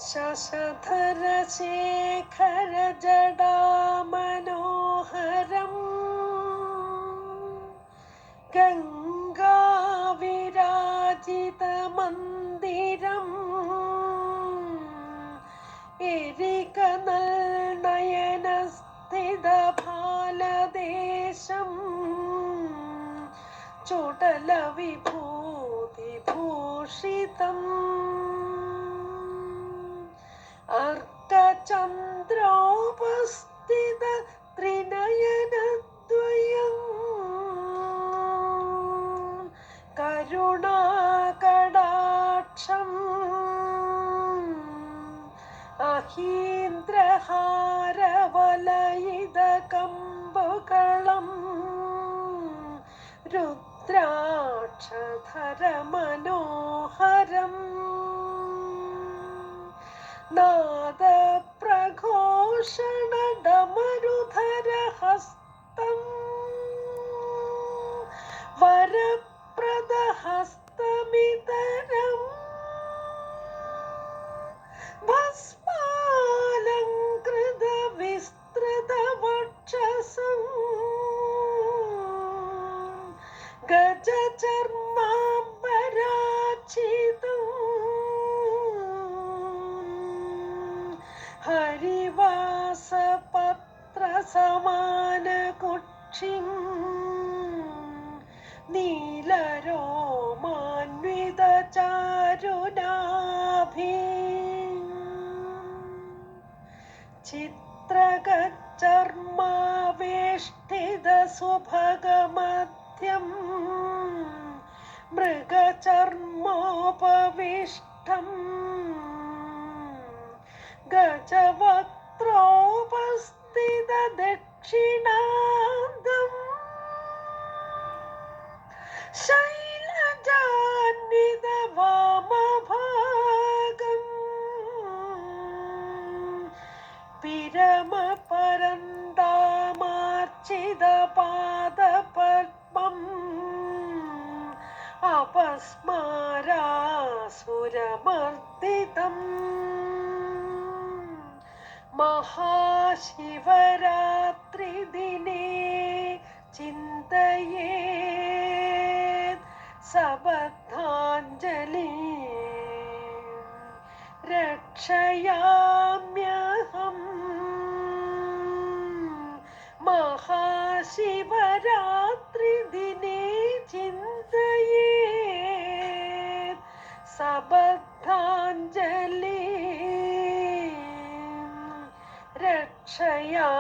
ശശധര ശേഖര ജടാമനോഹരം ഗംഗാവിരാജിത മന്ദിരം എരികനൽ നയനസ്ഥിത ഭാലദേശം ചുടല വിഭൂതിഭൂഷിതം അർദ്ധചന്ദ്രോപസ്ഥിത ത്രിനയനദ്വയം കരുണാകടാക്ഷം അഹീന്ദ്രഹാരവലയിത കമ്പുകളം രുദ്രാക്ഷധര മനോഹരം നാദപ്രഘോഷണഡമരുധര ഹസ്തം വരപ്രദഹസ്തമിതരം ഭസ്മാലംകൃത വിസ്തൃത വക്ഷസം ഗജചർമാംബരാച്ഛിതം ഹരിവാസപത്രസമാനകുക്ഷിം നീലരോമാന്വിതചാരുനാഭി ചിത്രകചർമാവേഷ്ടിതസുഭഗമധ്യം മൃഗചർമ്മോപവിഷ്ടം ഗജവക്ത്രോപസ്ഥിത ദക്ഷിണാന്തം ശൈലജാന്വിത വാമഭാഗം പിരമപരന്താമാർച്ചിത പാദപദ്മം അപസ്മാരാസുരമർദ്ദിതം മഹാശിവരാത്രി ദിനേ ചിന്തയേത് സബദ്ധാഞ്ജലി രക്ഷയാമ്യഹം മഹാശിവരാത്രി ദിനേ ചിന്തയേത് സബദ്ധാഞ്ജലി രക്ഷയാ